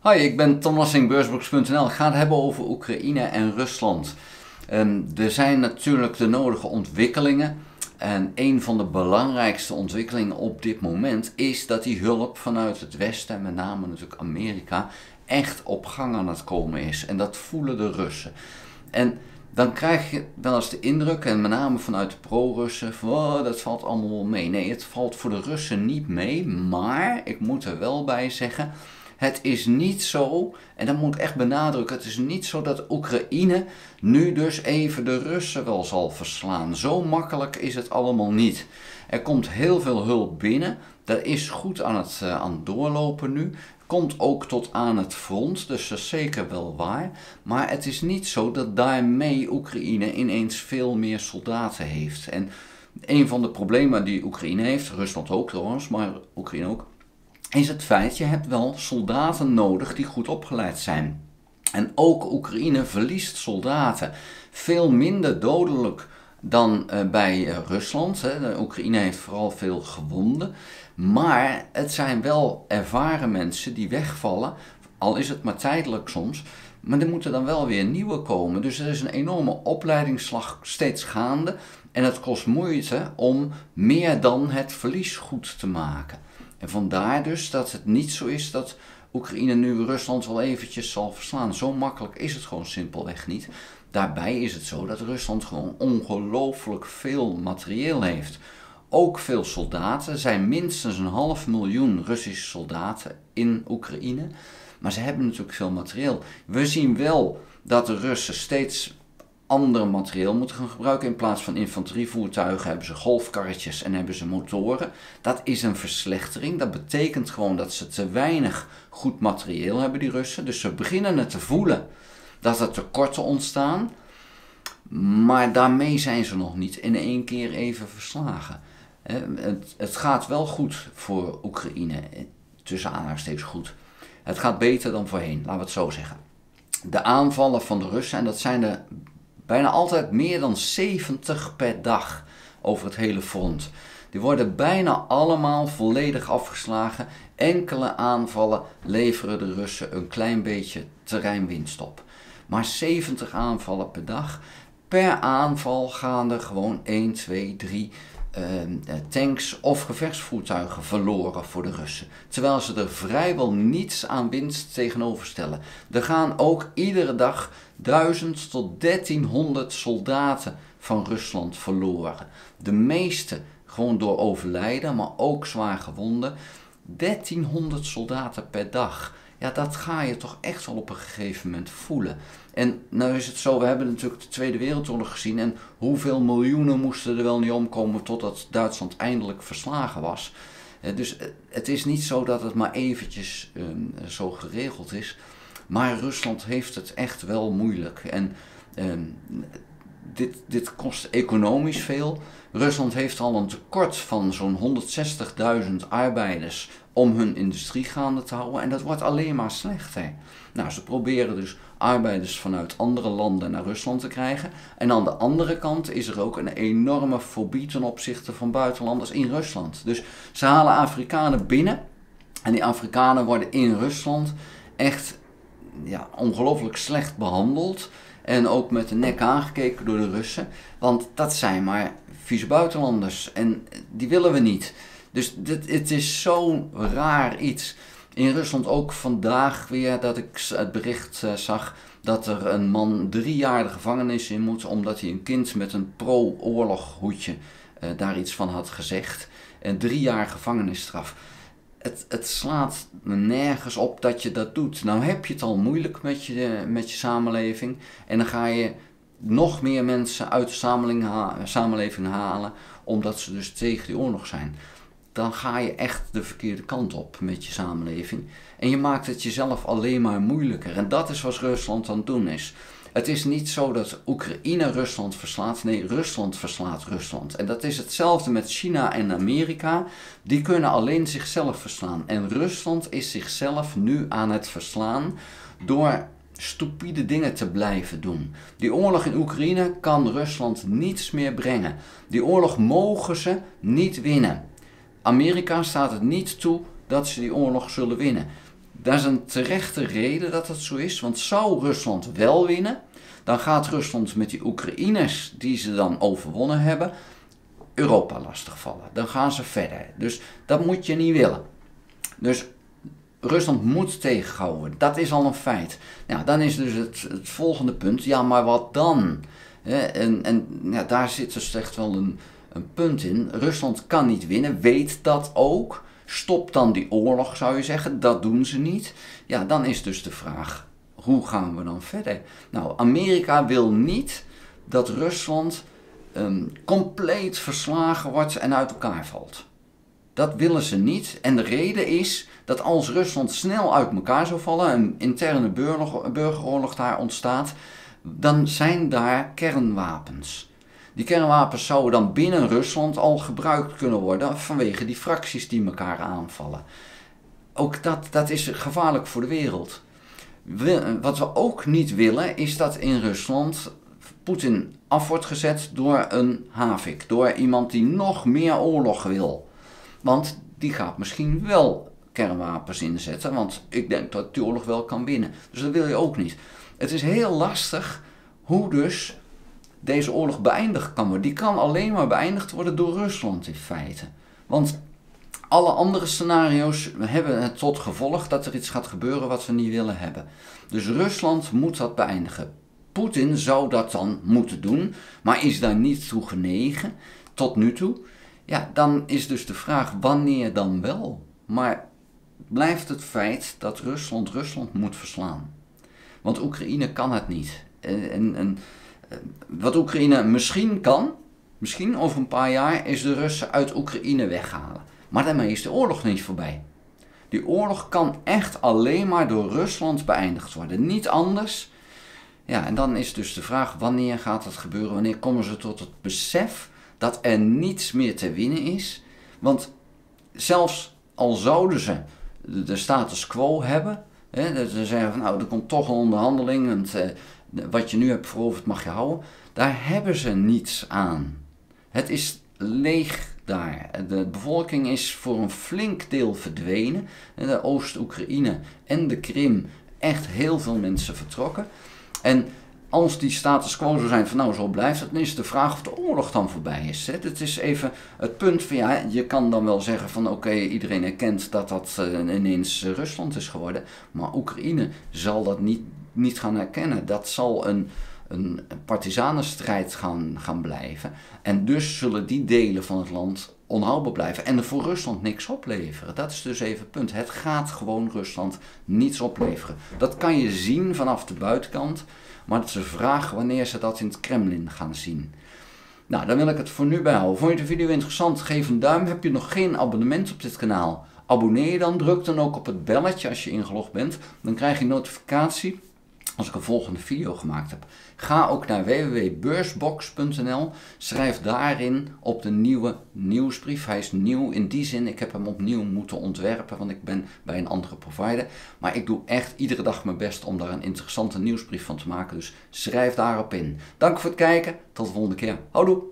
Hoi, ik ben Tom Lassing, beursbox.nl. Ik ga het hebben over Oekraïne en Rusland. Er zijn natuurlijk de nodige ontwikkelingen. En een van de belangrijkste ontwikkelingen op dit moment is dat die hulp vanuit het Westen, en met name natuurlijk Amerika, echt op gang aan het komen is. En dat voelen de Russen. En dan krijg je wel eens de indruk, en met name vanuit de pro-Russen, van oh, dat valt allemaal wel mee. Nee, het valt voor de Russen niet mee, maar ik moet er wel bij zeggen, het is niet zo, en dat moet ik echt benadrukken, het is niet zo dat Oekraïne nu dus even de Russen wel zal verslaan. Zo makkelijk is het allemaal niet. Er komt heel veel hulp binnen, dat is goed aan het doorlopen nu. Komt ook tot aan het front, dus dat is zeker wel waar. Maar het is niet zo dat daarmee Oekraïne ineens veel meer soldaten heeft. En een van de problemen die Oekraïne heeft, Rusland ook trouwens, maar Oekraïne ook, is het feit, je hebt wel soldaten nodig die goed opgeleid zijn. En ook Oekraïne verliest soldaten. Veel minder dodelijk dan bij Rusland. De Oekraïne heeft vooral veel gewonden. Maar het zijn wel ervaren mensen die wegvallen, al is het maar tijdelijk soms. Maar er moeten dan wel weer nieuwe komen. Dus er is een enorme opleidingsslag steeds gaande. En het kost moeite om meer dan het verlies goed te maken. En vandaar dus dat het niet zo is dat Oekraïne nu Rusland wel eventjes zal verslaan. Zo makkelijk is het gewoon simpelweg niet. Daarbij is het zo dat Rusland gewoon ongelooflijk veel materieel heeft. Ook veel soldaten. Er zijn minstens 500.000 Russische soldaten in Oekraïne. Maar ze hebben natuurlijk veel materieel. We zien wel dat de Russen steeds ander materieel moeten gaan gebruiken. In plaats van infanterievoertuigen hebben ze golfkarretjes en hebben ze motoren. Dat is een verslechtering. Dat betekent gewoon dat ze te weinig goed materieel hebben, die Russen. Dus ze beginnen het te voelen dat er tekorten ontstaan. Maar daarmee zijn ze nog niet in één keer even verslagen. Het gaat wel goed voor Oekraïne. Tussen aanhalingstekens goed. Het gaat beter dan voorheen, laten we het zo zeggen. De aanvallen van de Russen, en dat zijn er bijna altijd meer dan 70 per dag over het hele front. Die worden bijna allemaal volledig afgeslagen. Enkele aanvallen leveren de Russen een klein beetje terreinwinst op. Maar 70 aanvallen per dag. Per aanval gaan er gewoon 1, 2, 3 tanks of gevechtsvoertuigen verloren voor de Russen. Terwijl ze er vrijwel niets aan winst tegenover stellen. Er gaan ook iedere dag 1000 tot 1300 soldaten van Rusland verloren. De meeste gewoon door overlijden, maar ook zwaar gewonden. 1300 soldaten per dag. Ja, dat ga je toch echt wel op een gegeven moment voelen. En nou is het zo, we hebben natuurlijk de Tweede Wereldoorlog gezien en hoeveel miljoenen moesten er wel niet omkomen totdat Duitsland eindelijk verslagen was. Dus het is niet zo dat het maar eventjes zo geregeld is. Maar Rusland heeft het echt wel moeilijk. En dit kost economisch veel. Rusland heeft al een tekort van zo'n 160.000 arbeiders om hun industrie gaande te houden. En dat wordt alleen maar slechter. Nou, ze proberen dus arbeiders vanuit andere landen naar Rusland te krijgen. En aan de andere kant is er ook een enorme fobie ten opzichte van buitenlanders in Rusland. Dus ze halen Afrikanen binnen. En die Afrikanen worden in Rusland echt ongelooflijk slecht behandeld. En ook met de nek aangekeken door de Russen. Want dat zijn maar vieze buitenlanders. En die willen we niet. Dus het is zo'n raar iets. In Rusland ook vandaag weer dat ik het bericht zag dat er een man 3 jaar de gevangenis in moet. Omdat hij een kind met een pro-oorlog hoedje daar iets van had gezegd. En 3 jaar gevangenisstraf. Het slaat nergens op dat je dat doet. Nou heb je het al moeilijk met je samenleving. En dan ga je nog meer mensen uit de samenleving halen. Omdat ze dus tegen die oorlog zijn. Dan ga je echt de verkeerde kant op met je samenleving. En je maakt het jezelf alleen maar moeilijker. En dat is wat Rusland aan het doen is. Het is niet zo dat Oekraïne Rusland verslaat. Nee, Rusland verslaat Rusland. En dat is hetzelfde met China en Amerika. Die kunnen alleen zichzelf verslaan. En Rusland is zichzelf nu aan het verslaan door stupide dingen te blijven doen. Die oorlog in Oekraïne kan Rusland niets meer brengen. Die oorlog mogen ze niet winnen. Amerika staat het niet toe dat ze die oorlog zullen winnen. Dat is een terechte reden dat het zo is, want zou Rusland wel winnen, dan gaat Rusland met die Oekraïners die ze dan overwonnen hebben, Europa lastigvallen. Dan gaan ze verder. Dus dat moet je niet willen. Dus Rusland moet tegenhouden. Dat is al een feit. Nou, dan is dus het volgende punt. Ja, maar wat dan? Ja, daar zit dus echt wel een punt in. Rusland kan niet winnen. Weet dat ook. Stop dan die oorlog, zou je zeggen. Dat doen ze niet. Ja, dan is dus de vraag. Hoe gaan we dan verder? Nou, Amerika wil niet dat Rusland compleet verslagen wordt en uit elkaar valt. Dat willen ze niet. En de reden is dat als Rusland snel uit elkaar zou vallen, een interne burgeroorlog daar ontstaat, dan zijn daar kernwapens. Die kernwapens zouden dan binnen Rusland al gebruikt kunnen worden vanwege die fracties die elkaar aanvallen. Ook dat is gevaarlijk voor de wereld. Wat we ook niet willen is dat in Rusland Poetin af wordt gezet door een havik, door iemand die nog meer oorlog wil. Want die gaat misschien wel kernwapens inzetten, want ik denk dat die oorlog wel kan winnen. Dus dat wil je ook niet. Het is heel lastig hoe dus deze oorlog beëindigd kan worden. Die kan alleen maar beëindigd worden door Rusland in feite. Want alle andere scenario's hebben het tot gevolg dat er iets gaat gebeuren wat we niet willen hebben. Dus Rusland moet dat beëindigen. Poetin zou dat dan moeten doen, maar is daar niet toe genegen, tot nu toe. Ja, dan is dus de vraag wanneer dan wel. Maar blijft het feit dat Rusland moet verslaan. Want Oekraïne kan het niet. Wat Oekraïne misschien kan, misschien over een paar jaar, is de Russen uit Oekraïne weghalen. Maar daarmee is de oorlog niet voorbij. Die oorlog kan echt alleen maar door Rusland beëindigd worden. Niet anders. Ja, en dan is dus de vraag, wanneer gaat dat gebeuren? Wanneer komen ze tot het besef dat er niets meer te winnen is? Want zelfs al zouden ze de status quo hebben, dat ze zeggen van nou, er komt toch een onderhandeling, want wat je nu hebt veroverd mag je houden. Daar hebben ze niets aan. Het is leeg daar. De bevolking is voor een flink deel verdwenen. De Oost-Oekraïne en de Krim, echt heel veel mensen vertrokken. En als die status quo zou zijn van nou zo blijft het, dan is de vraag of de oorlog dan voorbij is. Het is even het punt van ja, je kan dan wel zeggen van oké, iedereen erkent dat dat ineens Rusland is geworden. Maar Oekraïne zal dat niet gaan herkennen. Dat zal een partisanenstrijd gaan blijven. En dus zullen die delen van het land onhoudbaar blijven en er voor Rusland niks opleveren. Dat is dus even het punt. Het gaat gewoon Rusland niets opleveren. Dat kan je zien vanaf de buitenkant, maar het is een vraag wanneer ze dat in het Kremlin gaan zien. Nou, dan wil ik het voor nu bij houden. Vond je de video interessant? Geef een duim. Heb je nog geen abonnement op dit kanaal? Abonneer je dan. Druk dan ook op het belletje als je ingelogd bent. Dan krijg je notificatie als ik een volgende video gemaakt heb. Ga ook naar www.beursbox.nl. Schrijf daarin op de nieuwe nieuwsbrief. Hij is nieuw in die zin, ik heb hem opnieuw moeten ontwerpen, want ik ben bij een andere provider. Maar ik doe echt iedere dag mijn best om daar een interessante nieuwsbrief van te maken. Dus schrijf daarop in. Dank voor het kijken. Tot de volgende keer. Houdoe!